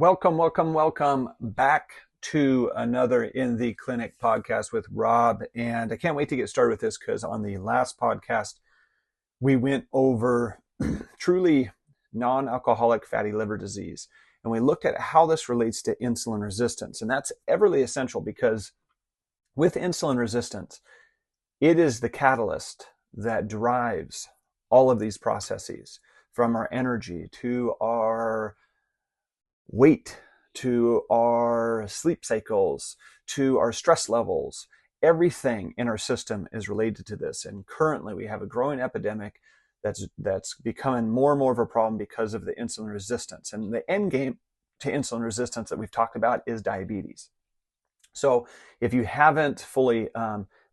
Welcome back to another In the Clinic podcast with Rob. And I can't wait to get started with this because on the last podcast, we went over truly non-alcoholic fatty liver disease. And we looked at how this relates to insulin resistance. And that's everly essential because with insulin resistance, it is the catalyst that drives all of these processes, from our energy to our weight, to our sleep cycles, to our stress levels. Everything in our system is related to this. And currently we have a growing epidemic that's becoming more and more of a problem because of the insulin resistance. And the end game to insulin resistance that we've talked about is diabetes. So if you haven't fully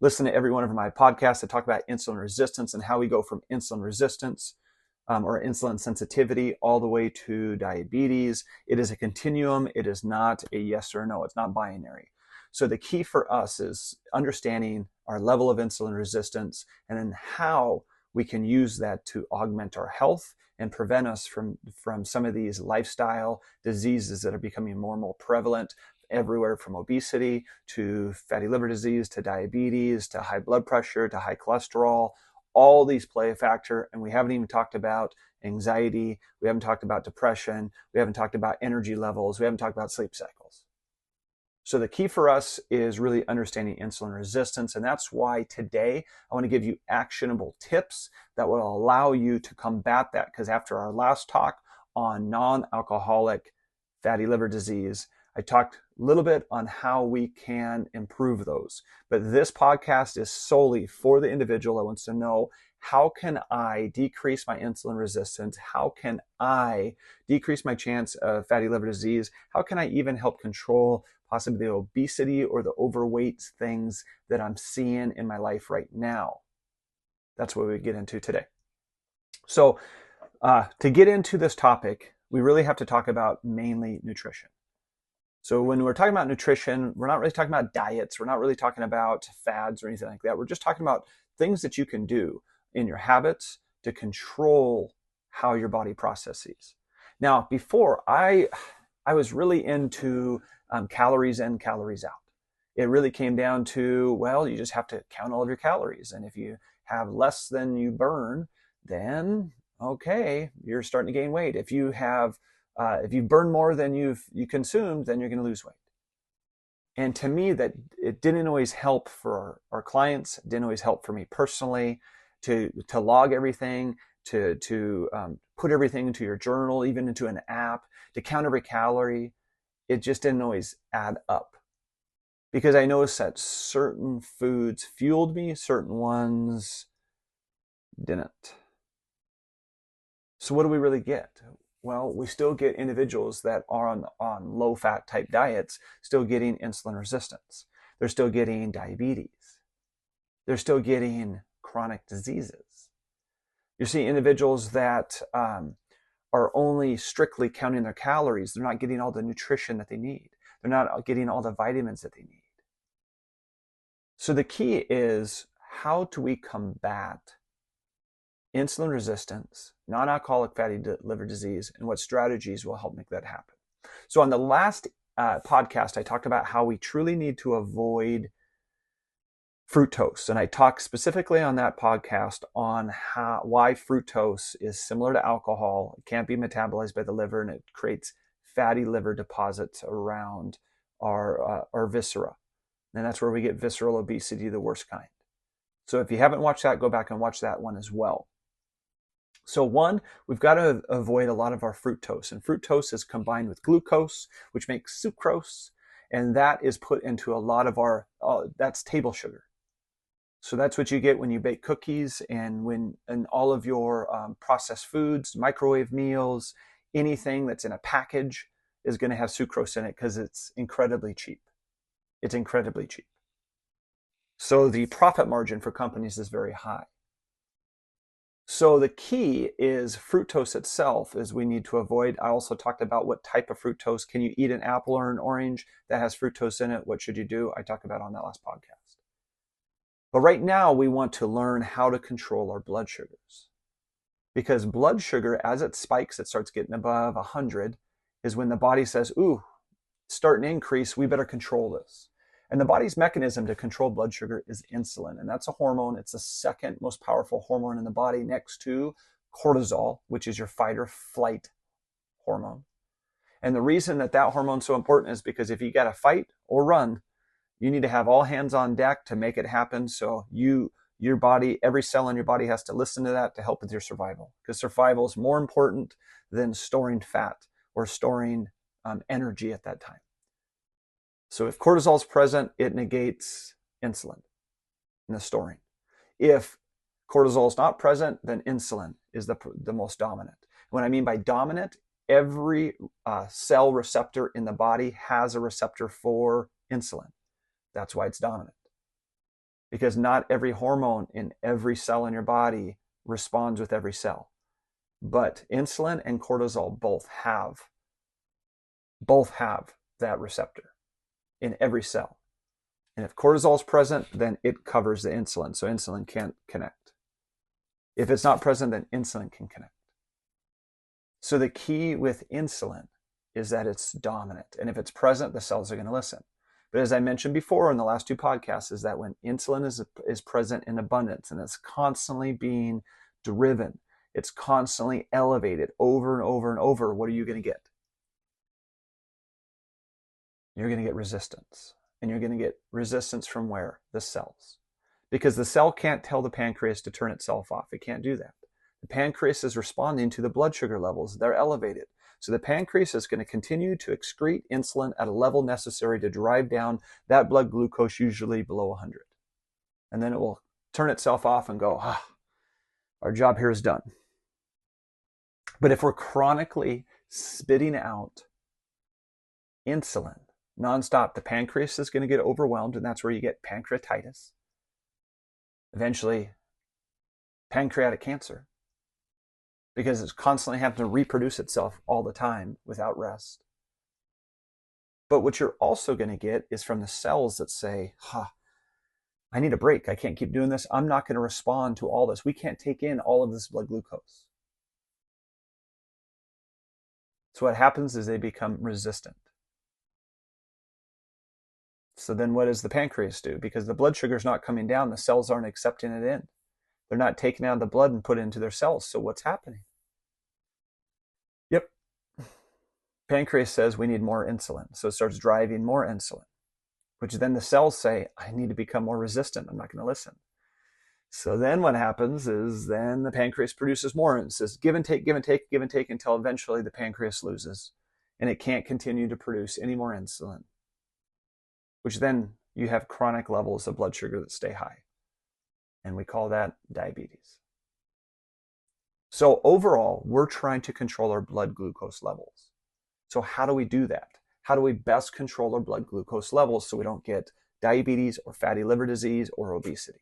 listened to every one of my podcasts that talk about insulin resistance and how we go from insulin resistance or insulin sensitivity all the way to diabetes, it is a continuum. It is not a yes or no. It's not binary. So the key for us is understanding our level of insulin resistance and then how we can use that to augment our health and prevent us from some of these lifestyle diseases that are becoming more and more prevalent everywhere, from obesity to fatty liver disease to diabetes to high blood pressure to high cholesterol. All these play a factor, and we haven't even talked about anxiety. We haven't talked about depression. We haven't talked about energy levels. We haven't talked about sleep cycles. So the key for us is really understanding insulin resistance, and that's why today I want to give you actionable tips that will allow you to combat that, because after our last talk on non-alcoholic fatty liver disease, I talked a little bit on how we can improve those. But this podcast is solely for the individual that wants to know, how can I decrease my insulin resistance? How can I decrease my chance of fatty liver disease? How can I even help control possibly the obesity or the overweight things that I'm seeing in my life right now? That's what we get into today. So to get into this topic, we really have to talk about mainly nutrition. So when we're talking about nutrition, we're not really talking about diets. We're not really talking about fads or anything like that. We're just talking about things that you can do in your habits to control how your body processes. Now, before I was really into calories in, calories out. It really came down to, well, you just have to count all of your calories. And if you have less than you burn, then okay, you're starting to gain weight. If you burn more than you consumed, then you're going to lose weight. And to me, that it didn't always help for our clients. It didn't always help for me personally to log everything, to put everything into your journal, even into an app, to count every calorie. It just didn't always add up, because I noticed that certain foods fueled me, certain ones didn't. So what do we really get? Well, we still get individuals that are on low-fat type diets still getting insulin resistance. They're still getting diabetes. They're still getting chronic diseases. You see individuals that are only strictly counting their calories. They're not getting all the nutrition that they need. They're not getting all the vitamins that they need. So the key is, how do we combat insulin resistance, non-alcoholic fatty liver disease, and what strategies will help make that happen? So on the last podcast, I talked about how we truly need to avoid fructose. And I talked specifically on that podcast on why fructose is similar to alcohol. It can't be metabolized by the liver, and it creates fatty liver deposits around our viscera. And that's where we get visceral obesity, the worst kind. So if you haven't watched that, go back and watch that one as well. So one, we've got to avoid a lot of our fructose. And fructose is combined with glucose, which makes sucrose. And that is put into a lot of that's table sugar. So that's what you get when you bake cookies and all of your processed foods, microwave meals, anything that's in a package is going to have sucrose in it because it's incredibly cheap. It's incredibly cheap. So the profit margin for companies is very high. So the key is fructose itself is we need to avoid. I also talked about what type of fructose. Can you eat an apple or an orange that has fructose in it? What should you do? I talked about on that last podcast. But right now we want to learn how to control our blood sugars, because blood sugar, as it spikes, it starts getting above 100. is when the body says, ooh, it's starting to increase, we better control this. And the body's mechanism to control blood sugar is insulin. And that's a hormone. It's the second most powerful hormone in the body next to cortisol, which is your fight or flight hormone. And the reason that that hormone's so important is because if you got to fight or run, you need to have all hands on deck to make it happen. So your body, every cell in your body has to listen to that to help with your survival. Because survival is more important than storing fat or storing energy at that time. So if cortisol is present, it negates insulin in the storing. If cortisol is not present, then insulin is the most dominant. What I mean by dominant, every cell receptor in the body has a receptor for insulin. That's why it's dominant. Because not every hormone in every cell in your body responds with every cell. But insulin and cortisol both have that receptor in every cell. And if cortisol is present, then it covers the insulin. So insulin can't connect. If it's not present, then insulin can connect. So the key with insulin is that it's dominant. And if it's present, the cells are going to listen. But as I mentioned before in the last two podcasts, is that when insulin is present in abundance and it's constantly being driven, it's constantly elevated over and over and over, what are you going to get? You're going to get resistance. And you're going to get resistance from where? The cells. Because the cell can't tell the pancreas to turn itself off. It can't do that. The pancreas is responding to the blood sugar levels. They're elevated. So the pancreas is going to continue to excrete insulin at a level necessary to drive down that blood glucose, usually below 100. And then it will turn itself off and go, our job here is done. But if we're chronically spitting out insulin nonstop, the pancreas is going to get overwhelmed, and that's where you get pancreatitis. Eventually, pancreatic cancer. Because it's constantly having to reproduce itself all the time without rest. But what you're also going to get is from the cells that say, I need a break. I can't keep doing this. I'm not going to respond to all this. We can't take in all of this blood glucose. So what happens is they become resistant. So then what does the pancreas do? Because the blood sugar is not coming down, the cells aren't accepting it in. They're not taking out the blood and put it into their cells. So what's happening? Yep. Pancreas says we need more insulin. So it starts driving more insulin, which then the cells say, I need to become more resistant. I'm not going to listen. So then what happens is then the pancreas produces more and it says give and take, give and take, give and take until eventually the pancreas loses and it can't continue to produce any more insulin, which then you have chronic levels of blood sugar that stay high. And we call that diabetes. So overall, we're trying to control our blood glucose levels. So how do we do that? How do we best control our blood glucose levels so we don't get diabetes or fatty liver disease or obesity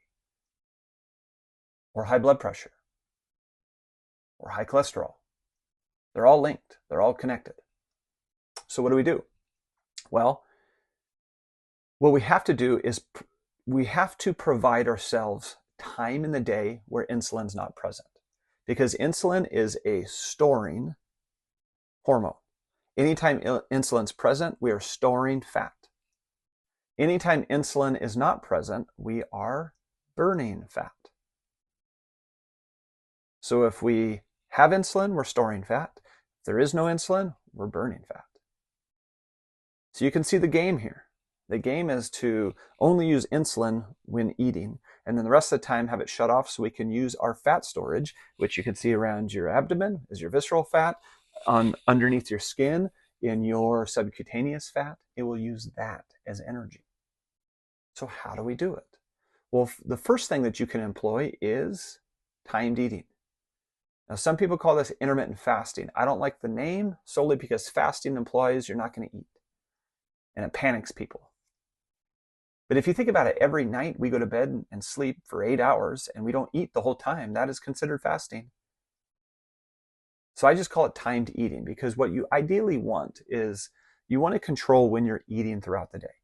or high blood pressure or high cholesterol? They're all linked. They're all connected. So what do we do? Well, what we have to do is we have to provide ourselves time in the day where insulin's not present. Because insulin is a storing hormone. Anytime insulin's present, we are storing fat. Anytime insulin is not present, we are burning fat. So if we have insulin, we're storing fat. If there is no insulin, we're burning fat. So you can see the game here. The game is to only use insulin when eating, and then the rest of the time have it shut off so we can use our fat storage, which you can see around your abdomen is your visceral fat, underneath your skin, in your subcutaneous fat. It will use that as energy. So how do we do it? Well, the first thing that you can employ is timed eating. Now, some people call this intermittent fasting. I don't like the name solely because fasting implies you're not going to eat, and it panics people. But if you think about it, every night we go to bed and sleep for 8 hours and we don't eat the whole time. That is considered fasting. So I just call it timed eating because what you ideally want is you want to control when you're eating throughout the day.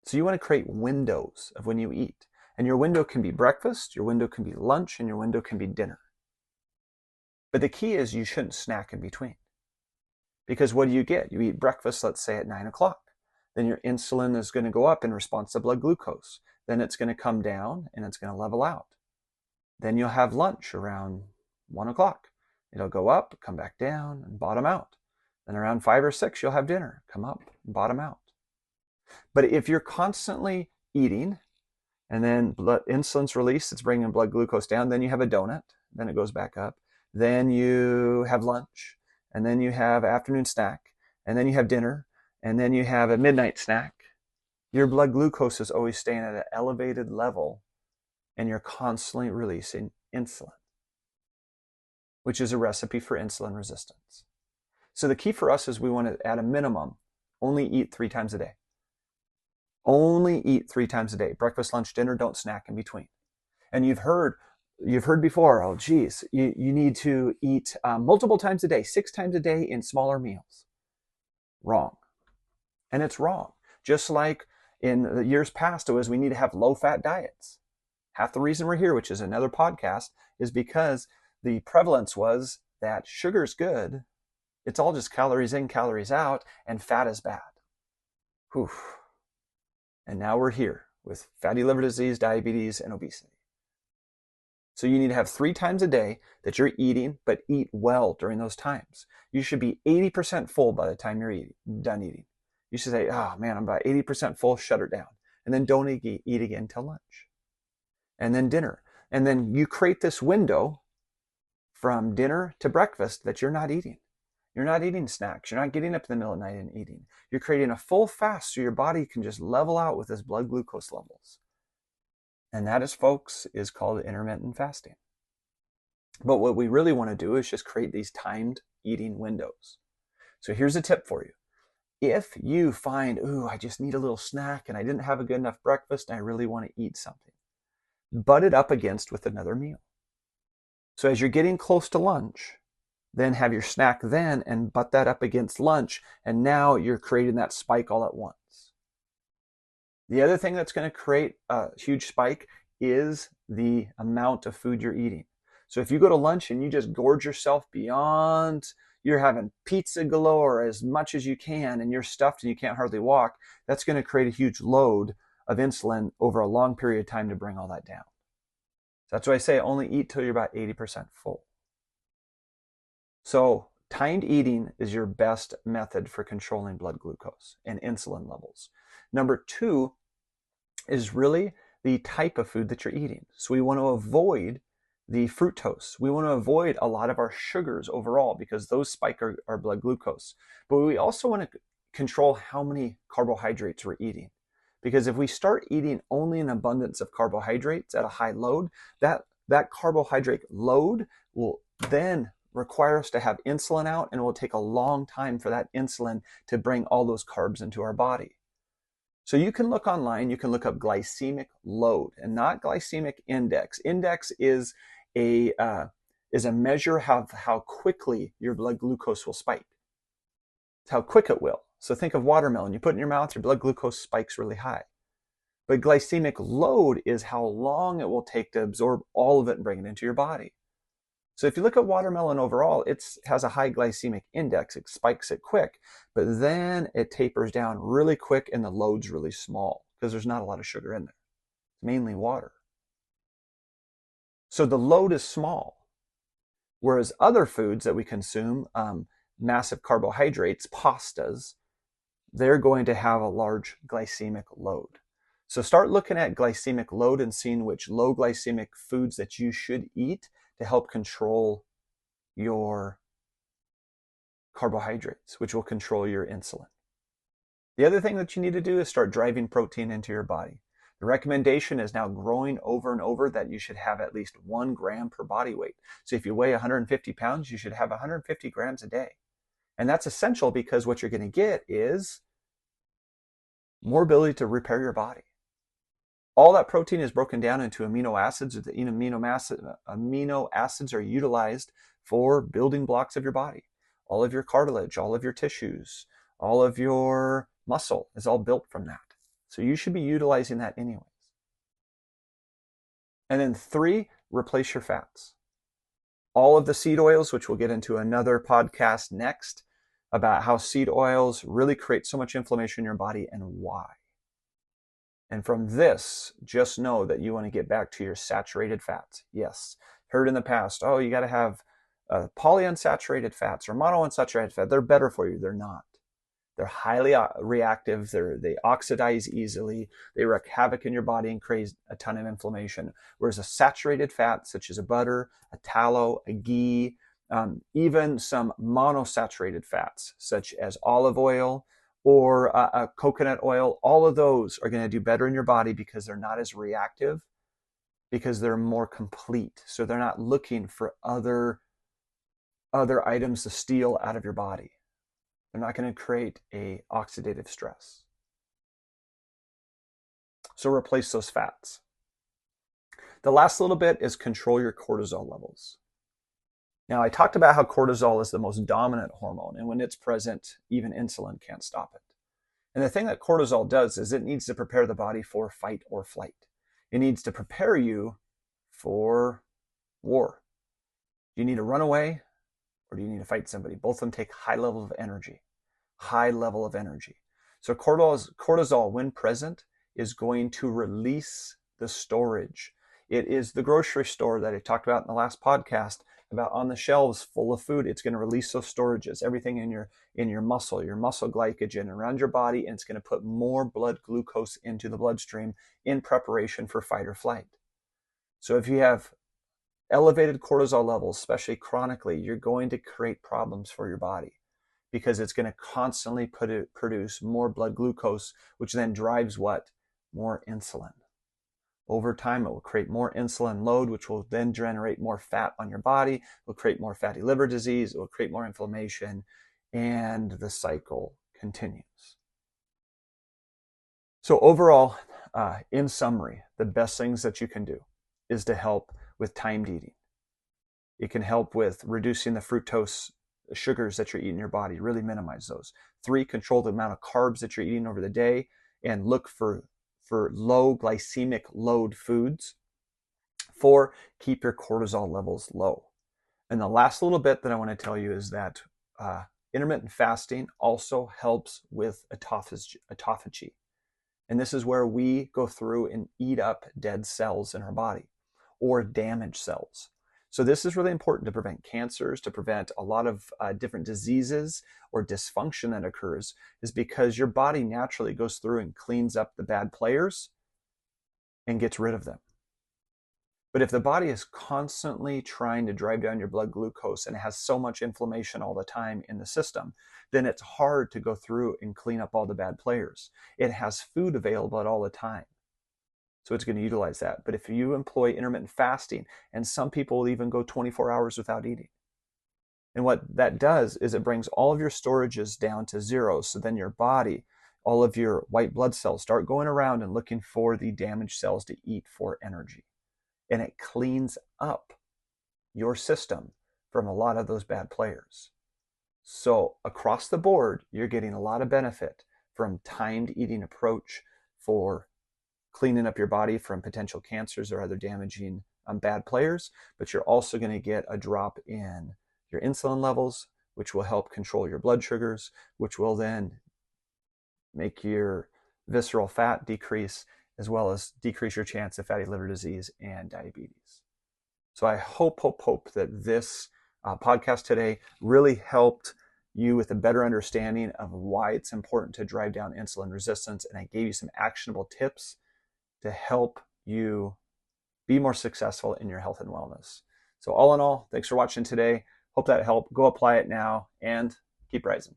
So you want to create windows of when you eat. And your window can be breakfast, your window can be lunch, and your window can be dinner. But the key is you shouldn't snack in between. Because what do you get? You eat breakfast, let's say at 9 o'clock. Then your insulin is going to go up in response to blood glucose. Then it's going to come down and it's going to level out. Then you'll have lunch around 1 o'clock. It'll go up, come back down, and bottom out. Then around 5 or 6, you'll have dinner, come up and bottom out. But if you're constantly eating, and then insulin's released, it's bringing blood glucose down, then you have a donut, then it goes back up. Then you have lunch, and then you have afternoon snack, and then you have dinner, and then you have a midnight snack. Your blood glucose is always staying at an elevated level, and you're constantly releasing insulin, which is a recipe for insulin resistance. So the key for us is we want to, at a minimum, only eat 3 times a day. Only eat 3 times a day. Breakfast, lunch, dinner, don't snack in between. And you've heard before, oh geez, you need to eat multiple times a day, 6 times a day in smaller meals. Wrong. And it's wrong. Just like in the years past, it was we need to have low-fat diets. Half the reason we're here, which is another podcast, is because the prevalence was that sugar's good, it's all just calories in, calories out, and fat is bad. Whew. And now we're here with fatty liver disease, diabetes, and obesity. So you need to have 3 times a day that you're eating, but eat well during those times. You should be 80% full by the time you're done eating. You should say, oh man, I'm about 80% full, shut it down. And then don't eat again till lunch. And then dinner. And then you create this window from dinner to breakfast that you're not eating. You're not eating snacks. You're not getting up in the middle of the night and eating. You're creating a full fast so your body can just level out with its blood glucose levels. And that is, folks, is called intermittent fasting. But what we really want to do is just create these timed eating windows. So here's a tip for you. If you find, ooh, I just need a little snack and I didn't have a good enough breakfast and I really want to eat something, butt it up against with another meal. So as you're getting close to lunch, then have your snack then and butt that up against lunch, and now you're creating that spike all at once. The other thing that's going to create a huge spike is the amount of food you're eating. So if you go to lunch and you just gorge yourself beyond, you're having pizza galore as much as you can and you're stuffed and you can't hardly walk, that's going to create a huge load of insulin over a long period of time to bring all that down. So that's why I say only eat till you're about 80% full. So timed eating is your best method for controlling blood glucose and insulin levels. Number 2 is really the type of food that you're eating. So we want to avoid the fructose. We want to avoid a lot of our sugars overall because those spike our blood glucose. But we also want to control how many carbohydrates we're eating. Because if we start eating only an abundance of carbohydrates at a high load, that carbohydrate load will then require us to have insulin out, and it will take a long time for that insulin to bring all those carbs into our body. So you can look online, you can look up glycemic load and not glycemic index. Index is a measure of how quickly your blood glucose will spike. It's how quick it will. So think of watermelon. You put it in your mouth, your blood glucose spikes really high. But glycemic load is how long it will take to absorb all of it and bring it into your body. So if you look at watermelon overall, it has a high glycemic index. It spikes it quick, but then it tapers down really quick and the load's really small because there's not a lot of sugar in there. It's mainly water. So the load is small. Whereas other foods that we consume, massive carbohydrates, pastas, they're going to have a large glycemic load. So start looking at glycemic load and seeing which low glycemic foods that you should eat to help control your carbohydrates, which will control your insulin. The other thing that you need to do is start driving protein into your body. The recommendation is now growing over and over that you should have at least 1 gram per body weight. So if you weigh 150 pounds, you should have 150 grams a day. And that's essential because what you're going to get is more ability to repair your body. All that protein is broken down into amino acids. The amino acids are utilized for building blocks of your body. All of your cartilage, all of your tissues, all of your muscle is all built from that. So you should be utilizing that anyways. And then 3, replace your fats. All of the seed oils, which we'll get into another podcast next, about how seed oils really create so much inflammation in your body and why. And from this, just know that you want to get back to your saturated fats. Yes, heard in the past, oh, you got to have polyunsaturated fats or monounsaturated fat. They're better for you. They're not. They're highly reactive. They oxidize easily. They wreak havoc in your body and create a ton of inflammation. Whereas a saturated fat, such as a butter, a tallow, a ghee, even some monosaturated fats, such as olive oil or a coconut oil, all of those are going to do better in your body because they're not as reactive, because they're more complete. So they're not looking for other items to steal out of your body. They're not going to create a oxidative stress. So replace those fats. The last little bit is control your cortisol levels. Now, I talked about how cortisol is the most dominant hormone, and when it's present, even insulin can't stop it. And the thing that cortisol does is it needs to prepare the body for fight or flight. It needs to prepare you for war. Do you need to run away or do you need to fight somebody? Both of them take high level of energy. So cortisol, when present, is going to release the storage. It is the grocery store that I talked about in the last podcast about on the shelves full of food. It's going to release those storages, everything in your muscle glycogen around your body, and it's going to put more blood glucose into the bloodstream in preparation for fight or flight. So if you have elevated cortisol levels, especially chronically, you're going to create problems for your body because it's going to constantly produce more blood glucose, which then drives what? More insulin. Over time, it will create more insulin load, which will then generate more fat on your body, it will create more fatty liver disease, it will create more inflammation, and the cycle continues. So overall, in summary, the best things that you can do is to help with timed eating. It can help with reducing the fructose sugars that you're eating in your body, really minimize those. 3, control the amount of carbs that you're eating over the day and look for low glycemic load foods. 4, keep your cortisol levels low. And the last little bit that I want to tell you is that intermittent fasting also helps with autophagy. And this is where we go through and eat up dead cells in our body or damaged cells. So this is really important to prevent cancers, to prevent a lot of different diseases or dysfunction that occurs, is because your body naturally goes through and cleans up the bad players and gets rid of them. But if the body is constantly trying to drive down your blood glucose and has so much inflammation all the time in the system, then it's hard to go through and clean up all the bad players. It has food available at all the time, so it's going to utilize that. But if you employ intermittent fasting, and some people will even go 24 hours without eating, and what that does is it brings all of your storages down to zero. So then your body, all of your white blood cells start going around and looking for the damaged cells to eat for energy. And it cleans up your system from a lot of those bad players. So across the board, you're getting a lot of benefit from timed eating approach for cleaning up your body from potential cancers or other damaging bad players, but you're also going to get a drop in your insulin levels, which will help control your blood sugars, which will then make your visceral fat decrease, as well as decrease your chance of fatty liver disease and diabetes. So I hope that this podcast today really helped you with a better understanding of why it's important to drive down insulin resistance, and I gave you some actionable tips to help you be more successful in your health and wellness. So all in all, thanks for watching today. Hope that helped. Go apply it now and keep rising.